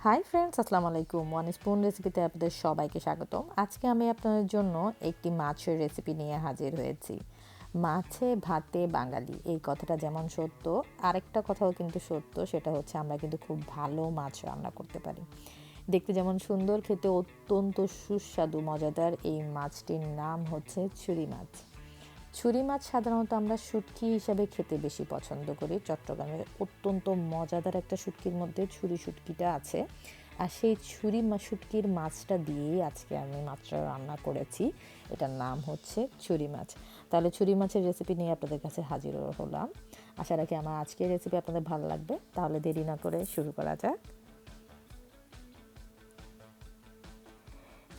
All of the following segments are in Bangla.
হাই ফ্রেন্ডস, আসসালামু আলাইকুম। ওয়ান স্পুন রেসিপিতে আপনাদের সবাইকে স্বাগতম। আজকে আমি আপনাদের জন্য একটি মাছের রেসিপি নিয়ে হাজির হয়েছি। মাছে ভাতে বাঙালি, এই কথাটা যেমন সত্য, আরেকটা কথাও কিন্তু সত্য, সেটা হচ্ছে আমরা কিন্তু খুব ভালো মাছ রান্না করতে পারি। দেখতে যেমন সুন্দর, খেতে অত্যন্ত সুস্বাদু মজাদার এই মাছটির নাম হচ্ছে ছুরি মাছ। ছুরি মাছ সাধারণত আমরা শুটকি হিসাবে খেতে বেশি পছন্দ করি। চট্টগ্রামের অত্যন্ত মজাদার একটা শুটকির মধ্যে ছুরি শুটকিটা আছে, আর সেই শুটকির মাছটা দিয়েই আজকে আমি মাছটা রান্না করেছি। এটার নাম হচ্ছে ছুরি মাছ। তাহলে ছুরি মাছের রেসিপি নিয়ে আপনাদের কাছে হাজির হলাম। আশা রাখি আমার আজকের রেসিপি আপনাদের ভালো লাগবে। তাহলে দেরি না করে শুরু করা যাক।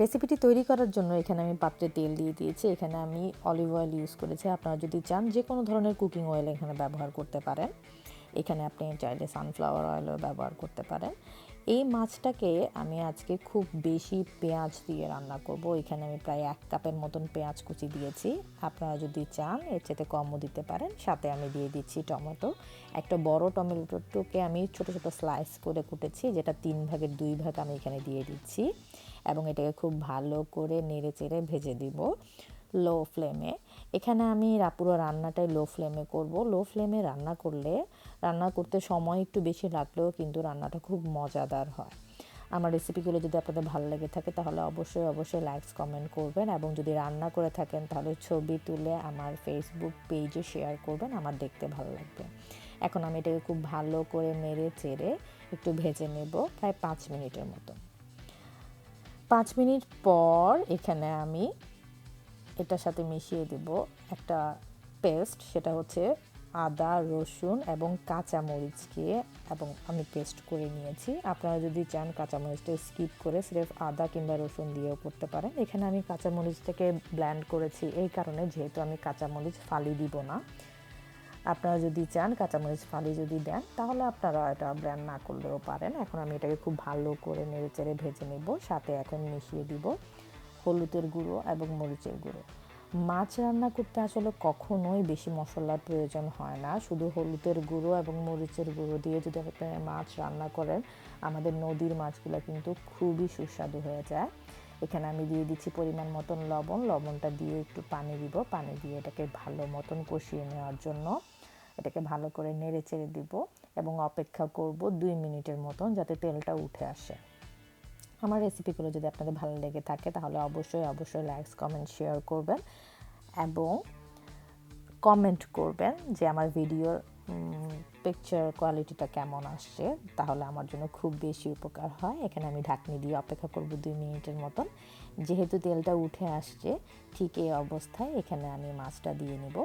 রেসিপিটি তৈরি করার জন্য এখানে আমি পাত্রে তেল দিয়ে দিয়েছি। এখানে আমি অলিভ অয়েল ইউজ করেছি। আপনারা যদি চান যে কোনো ধরনের কুকিং অয়েল এখানে ব্যবহার করতে পারেন। এখানে আপনি চাইলে সানফ্লাওয়ার অয়েলও ব্যবহার করতে পারেন। এই মাছটাকে আমি আজকে খুব বেশি পেঁয়াজ দিয়ে রান্না করব। এখানে আমি প্রায় 1 কাপের মতন পেঁয়াজ কুচি দিয়েছি। আপনারা যদি চান এর চেয়ে কমও দিতে পারেন। সাথে আমি দিয়ে দিচ্ছি টমেটো। একটা বড় টমেটোকে আমি ছোট ছোট স্লাইস করে কুটেছি, যেটা 3 ভাগের 2 ভাগ আমি এখানে দিয়ে দিচ্ছি এবং এটাকে খুব ভালো করে নেড়ে চেড়ে ভেজে দিব লো ফ্লেমে। এখানে আমি পুরো রান্নাটাই লো ফ্লেমে করব। লো ফ্লেমে রান্না করতে সময় একটু বেশি লাগলেও কিন্তু রান্নাটা খুব মজাদার হয়। আমার রেসিপিগুলো যদি আপনাদের ভালো লেগে থাকে তাহলে অবশ্যই লাইকস কমেন্ট করবেন, এবং যদি রান্না করে থাকেন তাহলে ছবি তুলে আমার ফেসবুক পেজে শেয়ার করবেন, আমার দেখতে ভালো লাগবে। এখন আমি এটাকে খুব ভালো করে নেড়ে চেড়ে একটু ভেজে নেব প্রায় 5 মিনিটের মতো। 5 মিনিট পর এখানে আমি এটার সাথে মিশিয়ে দেব একটা পেস্ট, সেটা হচ্ছে আদা, রসুন এবং কাঁচামরিচকে এবং আমি পেস্ট করে নিয়েছি। আপনারা যদি চান কাঁচামরিচটা স্কিপ করে সির্ফ আদা কিংবা রসুন দিয়েও করতে পারেন। এখানে আমি কাঁচামরিচটাকে ব্লেন্ড করেছি এই কারণে, যেহেতু আমি কাঁচামরিচ ফালি দিব না। আপনারা যদি চান কাঁচামরিচ ফালি যদি দেন তাহলে আপনারা এটা ব্লেন্ড না করলেও পারেন। এখন আমি এটাকে খুব ভালো করে নেড়ে চেড়ে ভেজে নেব। সাথে এখন মিশিয়ে দিব হলুদের গুঁড়ো এবং মরিচের গুঁড়ো। মাছ রান্না করতে আসলে কখনোই বেশি মশলার প্রয়োজন হয় না। শুধু হলুদের গুঁড়ো এবং মরিচের গুঁড়ো দিয়ে যদি আপনি মাছ রান্না করেন, আমাদের নদীর মাছগুলো কিন্তু খুবই সুস্বাদু হয়ে যায়। এখানে আমি দিয়ে দিচ্ছি পরিমাণ মতন লবণটা দিয়ে একটু পানি দিব। পানি দিয়ে এটাকে ভালো মতন কষিয়ে নেওয়ার জন্য এটাকে ভালো করে নেড়ে চেড়ে দিব এবং অপেক্ষা করব 2 মিনিটের মতন, যাতে তেলটা উঠে আসে। আমার রেসিপিগুলো যদি আপনাদের ভালো লেগে থাকে তাহলে অবশ্যই লাইকস কমেন্ট শেয়ার করবেন এবং কমেন্ট করবেন যে আমার ভিডিওর পিকচার কোয়ালিটিটা কেমন আসছে, তাহলে আমার জন্য খুব বেশি উপকার হয়। এখানে আমি ঢাকনি দিয়ে অপেক্ষা করব 2 মিনিটের মতন। যেহেতু তেলটা উঠে আসছে, ঠিক এই অবস্থায় এখানে আমি মাছটা দিয়ে নিব।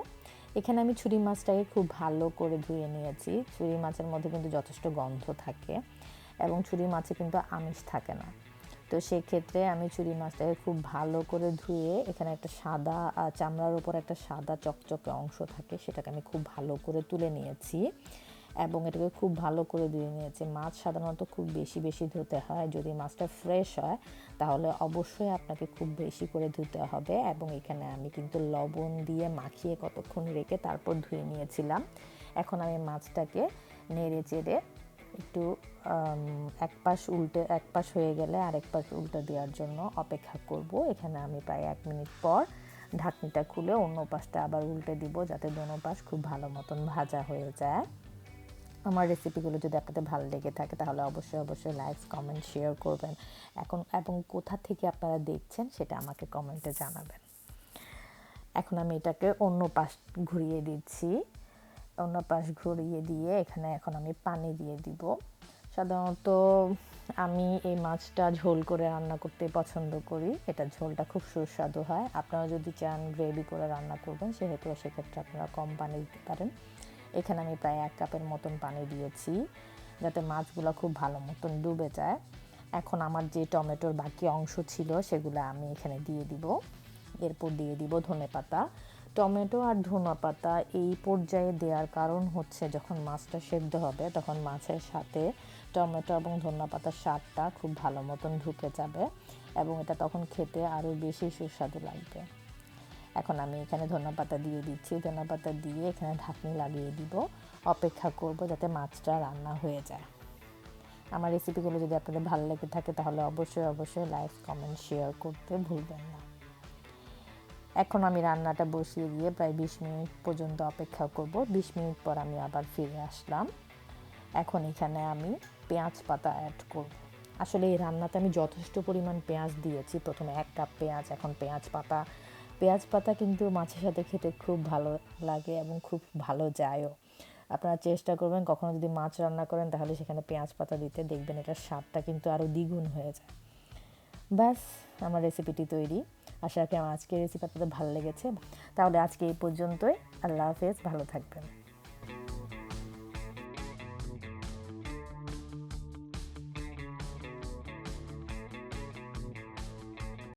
এখানে আমি ছুরি মাছটাকে খুব ভালো করে ধুয়ে নিয়েছি। ছুরি মাছের মধ্যে কিন্তু যথেষ্ট গন্ধ থাকে এবং ছুরি মাছে কিন্তু আমিষ থাকে না। তো সেক্ষেত্রে আমি ছুরি মাছটাকে খুব ভালো করে ধুয়ে, এখানে একটা সাদা চামড়ার উপর একটা সাদা চকচকে অংশ থাকে, সেটাকে আমি খুব ভালো করে তুলে নিয়েছি এবং এটাকে খুব ভালো করে ধুয়ে নিয়েছি। মাছ সাধারণত খুব বেশি ধুতে হয়। যদি মাছটা ফ্রেশ হয় তাহলে অবশ্যই আপনাকে খুব বেশি করে ধুতে হবে। এবং এখানে আমি কিন্তু লবণ দিয়ে মাখিয়ে কতক্ষণ রেখে তারপর ধুয়ে নিয়েছিলাম। এখন আমি মাছটাকে নেড়ে চেড়ে একটু এক পাশ হয়ে গেলে আরেক পাশ উল্টে দেওয়ার জন্য অপেক্ষা করব। এখানে আমি প্রায় 1 মিনিট পর ঢাকনিটা খুলে অন্য পাশটা আবার উল্টে দিব, যাতে দোনো পাশ খুব ভালো মতন ভাজা হয়ে যায়। আমার রেসিপিগুলো যদি আপনাদের ভালো লেগে থাকে তাহলে অবশ্যই লাইকস কমেন্ট শেয়ার করবেন এবং কোথা থেকে আপনারা দেখছেন সেটা আমাকে কমেন্টে জানাবেন। এখন আমি এটাকে অন্য পাশ ঘুরিয়ে দিচ্ছি। অন্য পাশ ঘুরিয়ে দিয়ে এখানে এখন আমি পানি দিয়ে দিব। সাধারণত আমি এই মাছটা ঝোল করে রান্না করতে পছন্দ করি। এটা ঝোলটা খুব সুস্বাদু হয়। আপনারা যদি চান গ্রেভি করে রান্না করবেন সেক্ষেত্রে আপনারা কম পানি দিতে পারেন। এখানে আমি প্রায় 1 কাপের মতন পানি দিয়েছি, যাতে মাছগুলো খুব ভালো মতন ডুবে যায়। এখন আমার যে টমেটোর বাকি অংশ ছিল সেগুলো আমি এখানে দিয়ে দিব। এরপর দিয়ে দিব ধনেপাতা। টমেটো আর ধনেপাতা এই পর্যায়ে দেওয়ার কারণ হচ্ছে, যখন মাছটা সেদ্ধ হবে তখন মাছের সাথে টমেটো এবং ধনেপাতার স্বাদটা খুব ভালো মতন ঢুকে যাবে এবং এটা তখন খেতে আরও বেশি সুস্বাদু লাগবে। এখন আমি এখানে ধনেপাতা দিয়ে দিচ্ছি। ধনেপাতা দিয়ে এখানে ঢাকনি লাগিয়ে দিব। অপেক্ষা করব যাতে মাছটা রান্না হয়ে যায়। আমার রেসিপিগুলো যদি আপনাদের ভালো লেগে থাকে তাহলে অবশ্যই লাইক, কমেন্ট, শেয়ার করতে ভুলবেন না। এখন আমি রান্নাটা বসিয়ে দিয়ে প্রায় 20 মিনিট পর্যন্ত অপেক্ষা করব। 20 মিনিট পর আমি আবার ফিরে আসলাম। এখন এখানে আমি পেঁয়াজ পাতা অ্যাড করব। আসলে এই রান্নাতে আমি যথেষ্ট পরিমাণ পেঁয়াজ দিয়েছি। প্রথমে 1 কাপ পেঁয়াজ, এখন পেঁয়াজ পাতা কিন্তু মাছের সাথে খেতে খুব ভালো লাগে এবং খুব ভালো যায়ও। আপনারা চেষ্টা করবেন কখনো যদি মাছ রান্না করেন তাহলে সেখানে পেঁয়াজ পাতা দিতে, দেখবেন এটার স্বাদটা কিন্তু আরও দ্বিগুণ হয়ে যায়। ব্যাস, আমার রেসিপিটি তৈরি। আশা করি আমার আজকের রেসিপি আপনাদের ভালো লেগেছে। তাহলে আজকে এই পর্যন্তই। আল্লাহ হাফেজ, ভালো থাকবেন।